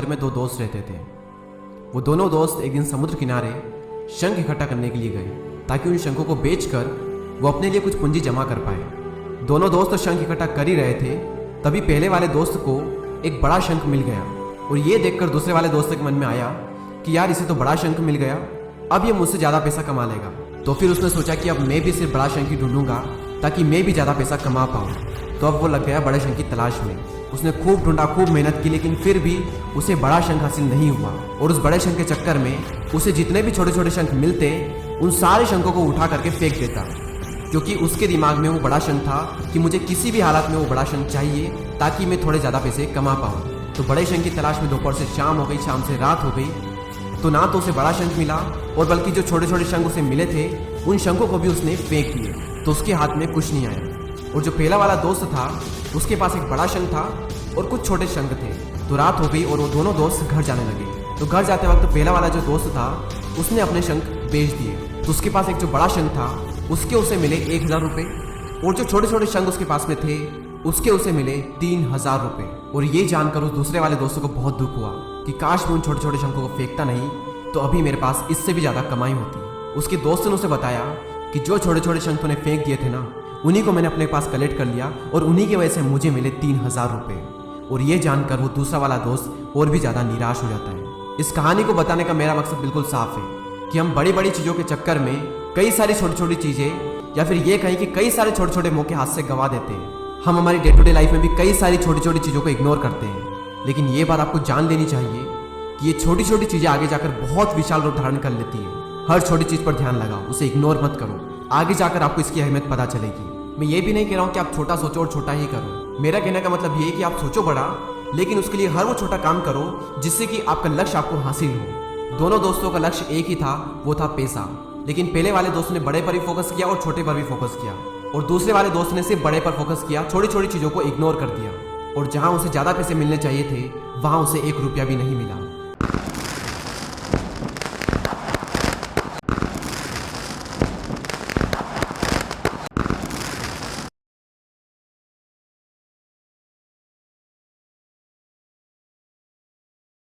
में दो दोस्त रहते थे। वो दोनों दोस्त एक दिन समुद्र किनारे शंख इकट्ठा करने के लिए गए ताकि उन शंखों को बेचकर वो अपने लिए कुछ पूंजी जमा कर पाए। दोनों दोस्त शंख इकट्ठा कर ही रहे थे, तभी पहले वाले दोस्त को एक बड़ा शंख मिल गया और ये देखकर दूसरे वाले दोस्त के मन में आया कि यार इसे तो बड़ा शंख मिल गया, अब ये मुझसे ज़्यादा पैसा कमा लेगा। तो फिर उसने सोचा कि अब मैं भी सिर्फ बड़ा शंख ही ढूंढूंगा ताकि मैं भी ज़्यादा पैसा कमा पाऊँ। तो अब वो लग गया बड़े शंख की तलाश में। उसने खूब ढूंढा, खूब मेहनत की, लेकिन फिर भी उसे बड़ा शंख हासिल नहीं हुआ। और उस बड़े शंख के चक्कर में उसे जितने भी छोटे छोटे शंख मिलते उन सारे शंखों को उठा करके फेंक देता, क्योंकि उसके दिमाग में वो बड़ा शंख था कि मुझे किसी भी हालत में वो बड़ा शंख चाहिए ताकि मैं थोड़े ज़्यादा पैसे कमा पाऊँ। तो बड़े शंख की तलाश में दोपहर से शाम हो गई, शाम से रात हो गई, तो ना तो उसे बड़ा शंख मिला और बल्कि जो छोटे छोटे शंख उसे मिले थे उन शंखों को भी उसने फेंक दिए, तो उसके हाथ में कुछ नहीं आया। और जो पहला वाला दोस्त था उसके पास एक बड़ा शंख था और कुछ छोटे शंख थे। तो रात हो गई और वो दोनों दोस्त घर जाने लगे। तो घर जाते वक्त पहला वाला जो दोस्त था उसने अपने शंख बेच दिए। तो उसके पास एक जो बड़ा शंख था उसके उसे मिले 1000 रुपये और जो छोटे छोटे शंख उसके पास में थे उसके उसे मिले 3000 रुपये। और ये जानकर उस दूसरे वाले दोस्तों को बहुत दुख हुआ कि काश मैं उन छोटे छोटे शंखों को फेंकता नहीं तो अभी मेरे पास इससे भी ज़्यादा कमाई होती। उसके दोस्त ने उसे बताया कि जो छोटे छोटे शंख तूने फेंक दिए थे ना उन्हीं को मैंने अपने पास कलेक्ट कर लिया और उन्हीं की वजह से मुझे मिले 3000 रुपये। और ये जानकर वो दूसरा वाला दोस्त और भी ज़्यादा निराश हो जाता है। इस कहानी को बताने का मेरा मकसद बिल्कुल साफ है कि हम बड़ी बड़ी चीज़ों के चक्कर में कई सारी छोटी छोटी चीज़ें या फिर ये कहें कि कई सारे छोटे छोटे मौके हाथ से गंवा देते हैं। हम हमारी डे टू डे लाइफ में भी कई सारी छोटी छोटी चीज़ों को इग्नोर करते हैं, लेकिन ये बात आपको जान लेनी चाहिए कि ये छोटी छोटी चीज़ें आगे जाकर बहुत विशाल रूप धारण कर लेती है। हर छोटी चीज़ पर ध्यान लगाओ, उसे इग्नोर मत करो, आगे जाकर आपको इसकी अहमियत पता चलेगी। मैं ये भी नहीं कह रहा हूँ कि आप छोटा सोचो और छोटा ही करो। मेरा कहने का मतलब ये है कि आप सोचो बड़ा, लेकिन उसके लिए हर वो छोटा काम करो जिससे कि आपका लक्ष्य आपको हासिल हो। दोनों दोस्तों का लक्ष्य एक ही था, वो था पैसा। लेकिन पहले वाले दोस्त ने बड़े पर भी फोकस किया और छोटे पर भी फोकस किया, और दूसरे वाले दोस्त ने सिर्फ बड़े पर फोकस किया, छोटी छोटी चीज़ों को इग्नोर कर दिया। और जहाँ उसे ज़्यादा पैसे मिलने चाहिए थे वहाँ उसे 1 रुपया भी नहीं मिला।